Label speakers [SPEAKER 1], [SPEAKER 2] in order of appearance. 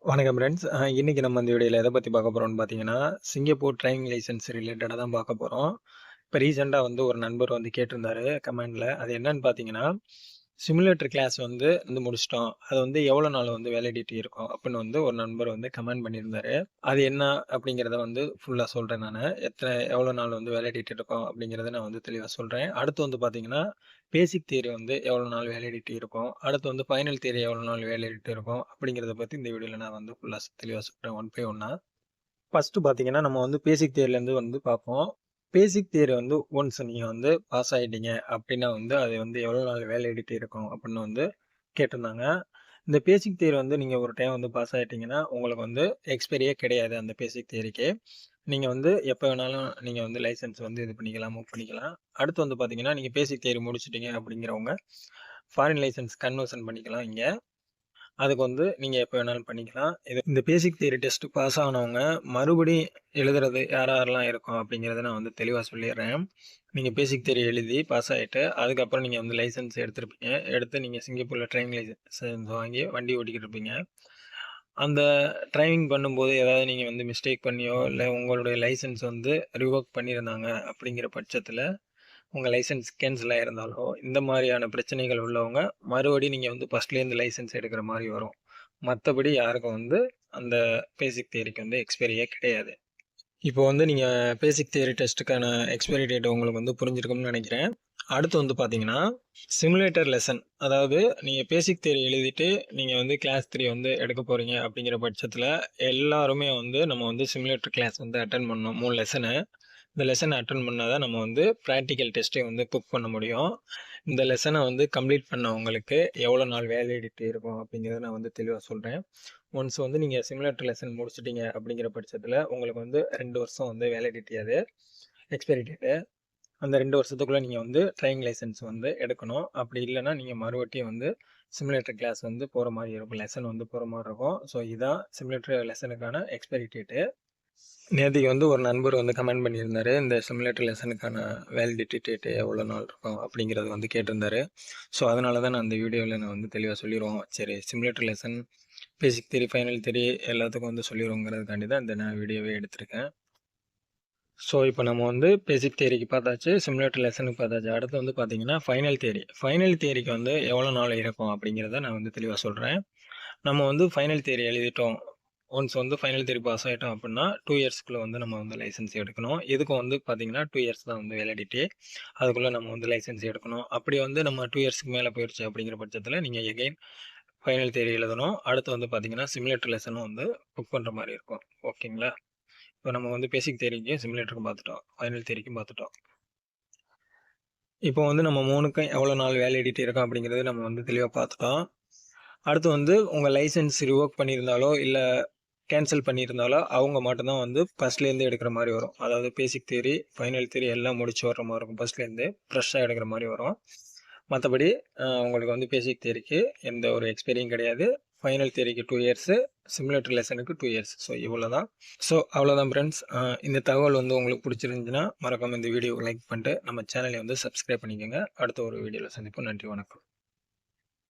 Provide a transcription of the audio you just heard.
[SPEAKER 1] வணக்கம் ஃப்ரெண்ட்ஸ். இன்னைக்கு நம்ம இந்த வீடியோல எத பத்தி பார்க்க போறோம்னு பார்த்தீங்கன்னா, சிங்கப்பூர் டிரைவிங் லைசென்ஸ் ரிலேட்டடா தான் பார்க்க போறோம். இப்ப ரீசென்ட்டா ஒரு நண்பர் கேட்டிருந்தாரு கமெண்ட்ல. அது என்னன்னு பார்த்தீங்கன்னா, சிமுலேட்டர் கிளாஸ் முடிச்சுட்டோம். அது எவ்வளோ நாள் வேலிடிட்டி இருக்கும்? அப்படின்னு ஒரு நண்பர் கமெண்ட் பண்ணியிருந்தாரு. அது என்ன அப்படிங்கிறத ஃபுல்லா சொல்றேன் நானு. எவ்வளோ நாள் வேலிடிட்டி இருக்கும் அப்படிங்கிறத நான் தெளிவா சொல்றேன். அடுத்து பார்த்தீங்கன்னா, பேசிக் தியரி எவ்வளோ நாள் வேலிடிட்டி இருக்கும்? அடுத்து ஃபைனல் தியரி எவ்வளோ நாள் வேலிடிட்டி இருக்கும்? அப்படிங்கிறத பத்தி இந்த வீடியோல நான் ஃபுல்லா தெளிவா சொல்றேன் ஒன் பை ஒன்னா. ஃபர்ஸ்ட்டு பார்த்தீங்கன்னா, நம்ம பேசிக் தியரிலேருந்து பார்ப்போம். பேசிக் தியரி ஒன்ஸ் நீங்க பாஸ் ஆயிட்டீங்க அப்டின்னா அது எவ்வளோ நாள் வேலிடிட்டி இருக்கும் அப்டின்னு கேட்டிருந்தாங்க. இந்த பேசிக் தியரி நீங்க ஒரு டைம் பாஸ் ஆயிட்டீங்கன்னா, உங்களுக்கு எக்ஸ்பைரியே கிடையாது அந்த பேசிக் தியரிக்கு. நீங்க எப்ப வேணாலும் நீங்க லைசென்ஸ் இது பண்ணிக்கலாம், மூவ் பண்ணிக்கலாம். அடுத்து பார்த்தீங்கன்னா, நீங்க பேசிக் தியரி முடிச்சுட்டீங்க அப்டிங்கிறவங்க, ஃபாரின் லைசென்ஸ் கன்வர்ஷன் பண்ணிக்கலாம் இங்க. அதுக்கு நீங்க எப்ப வேணாலும் பண்ணிக்கலாம். இந்த பேசிக் தியரி டெஸ்ட் பாஸ் ஆனவங்க மறுபடியும் எழுதுறது யார் யாரெல்லாம் இருக்கும் அப்படிங்கிறத நான் தெளிவா சொல்லிடுறேன். நீங்க பேசிக் தியரி எழுதி பாஸ் ஆயிட்டு, அதுக்கப்புறம் நீங்க லைசென்ஸ் எடுத்திருப்பீங்க. எடுத்து நீங்க சிங்கப்பூர்ல டிரைவிங் லைசென்ஸ் வாங்கி வண்டி ஓட்டிக்கிட்டு இருப்பீங்க. அந்த டிரைவிங் பண்ணும்போது ஏதாவது நீங்க மிஸ்டேக் பண்ணியோ, இல்ல உங்களுடைய லைசென்ஸ் ரிவோக் பண்ணியிருந்தாங்க அப்படிங்கிற பட்சத்துல உங்க லைசென்ஸ் கேன்சல் ஆயிருந்தாலோ, இந்த மாரியான பிரச்சனைகள் உள்ளவங்க மறுபடியும் நீங்க ஃபர்ஸ்ட்லேருந்து லைசென்ஸ் எடுக்கிற மாரி வரும். மத்தபடி யாருக்கும் அந்த பேசிக் தியரிக்கு எக்ஸ்பைரியே கிடையாது. இப்போ நீங்க பேசிக் தியரி டெஸ்ட்டுக்கான எக்ஸ்பைரி டேட் உங்களுக்கு புரிஞ்சிருக்கும்னு நெனைக்கிறேன். அடுத்து பார்த்தீங்கன்னா, சிமுலேட்டர் லெசன். அதாவது நீங்க பேசிக் தியரி எழுதிட்டு, நீங்க கிளாஸ் 3 எடுக்க போறீங்க அப்படிங்கிற பட்சத்தில, எல்லாருமே நம்ம சிமுலேட்டர் கிளாஸ் அட்டெண்ட் பண்ணணும். 3 லெசனு. இந்த லெசன் அட்டெண்ட் பண்ணா தான் நம்ம பிராக்டிகல் டெஸ்ட்டே புக் பண்ண முடியும். இந்த லெசன கம்ப்ளீட் பண்ணவங்களுக்கு எவ்வளோ நாள் வேலிடிட்டி இருக்கும் அப்படிங்கிறத நான் தெளிவா சொல்றேன். ஒன்ஸ் நீங்க சிமுலேட்டர் லெசன் முடிச்சுட்டீங்க அப்படிங்கிற பட்சத்தில, உங்களுக்கு 2 வருஷம் வேலிடிட்டி அது. Expiry date. அந்த 2 வருஷத்துக்குள்ள நீங்க டிரைவிங் லைசென்ஸ் எடுக்கணும். அப்படி இல்லன்னா, நீங்க மறுபடியும் சிமுலேட்டர் கிளாஸ் போற மாரி இருக்கும். லெசன் போற மாரி இருக்கும். ஸோ இதான் சிமுலேட்டர் லெசனுக்கான எக்ஸ்பைரி டேட்டு. நேத்தைக்கு ஒரு நண்பர் கமெண்ட் பண்ணியிருந்தாரு. இந்த சிமுலேட்டர் லெசனுக்கான வேலிடிட்டி டேட் எவ்வளோ நாள் இருக்கும் அப்படிங்கிறது கேட்டிருந்தாரு. ஸோ அதனால தான் நான் இந்த வீடியோவில் நான் தெளிவா சொல்லிருவோம். சரி, சிமுலேட்டர் லெசன், பேசிக் தியரி, ஃபைனல் தியரி எல்லாத்துக்கும் சொல்லிருவோங்கிறதுக்காண்டி தான் இந்த நான் வீடியோவே எடுத்திருக்கேன். ஸோ இப்போ நம்ம பேசிக் தியரிக்கு பார்த்தாச்சு, சிமுலேட்டர் லெசனுக்கு பார்த்தாச்சு. அடுத்து பார்த்தீங்கன்னா ஃபைனல் தியரி. ஃபைனல் தியரிக்கு எவ்வளோ நாள் இருக்கும் அப்படிங்கிறத நான் தெளிவா சொல்றேன். நம்ம ஃபைனல் தியரி எழுதிட்டோம். ஒன்ஸ் ஃபைனல் தியரி பாஸ் ஆயிட்டோம் அப்படின்னா, 2 இயர்ஸ்க்குள்ள நம்ம லைசென்ஸ் எடுக்கணும். இதுக்கும் பார்த்தீங்கன்னா 2 இயர்ஸ் தான் வேலிடிட்டி. அதுக்குள்ள நம்ம லைசென்ஸ் எடுக்கணும். அப்படி நம்ம 2 இயர்ஸ்க்கு மேல போயிருச்சு அப்படிங்கிற பட்சத்தில நீங்க எகைன் ஃபைனல் தியரி எழுதணும். அடுத்து பார்த்தீங்கன்னா, சிமுலேட்டர் லெசனும் புக் பண்ற மாரி இருக்கும். ஓகேங்களா? இப்போ நம்ம பேசிக் தியரிக்கும், சிமுலேட்டருக்கும் பார்த்துட்டோம். ஃபைனல் தியரிக்கும் பார்த்துட்டோம். இப்போ நம்ம 3க்கும் எவ்வளோ நாள் வேலிடிட்டி இருக்கும் அப்படிங்கிறத நம்ம தெளிவா பார்த்துட்டோம். அடுத்து உங்க லைசென்ஸ் ரிவோக் பண்ணியிருந்தாலோ, இல்ல கேன்சல் பண்ணியிருந்தாலோ, அவங்க மட்டும் தான் ஃபர்ஸ்ட்லேருந்து எடுக்கிற மாரி வரும். அதாவது பேசிக் தியரி, ஃபைனல் தியரி எல்லாம் முடிச்சு வர்ற மாரி இருக்கும். ஃபர்ஸ்ட்லேருந்து ஃப்ரெஷ்ஷா எடுக்கிற மாரி வரும். மத்தபடி உங்களுக்கு பேசிக் தியரிக்கு எந்த ஒரு எக்ஸ்பைரியும் கிடையாது. ஃபைனல் தியரிக்கு 2 இயர்ஸு, சிமுலேட்டர் லெசனுக்கு 2 இயர்ஸ். ஸோ இவ்வளோதான். ஸோ அவ்வளோதான் ஃப்ரெண்ட்ஸ். இந்த தகவல் உங்களுக்கு பிடிச்சிருந்துச்சுன்னா, மறக்காம இந்த வீடியோவை லைக் பண்ணிட்டு, நம்ம சேனலை சப்ஸ்கிரைப் பண்ணிக்கோங்க. அடுத்த ஒரு வீடியோவில் சந்திப்போம். நன்றி, வணக்கம்.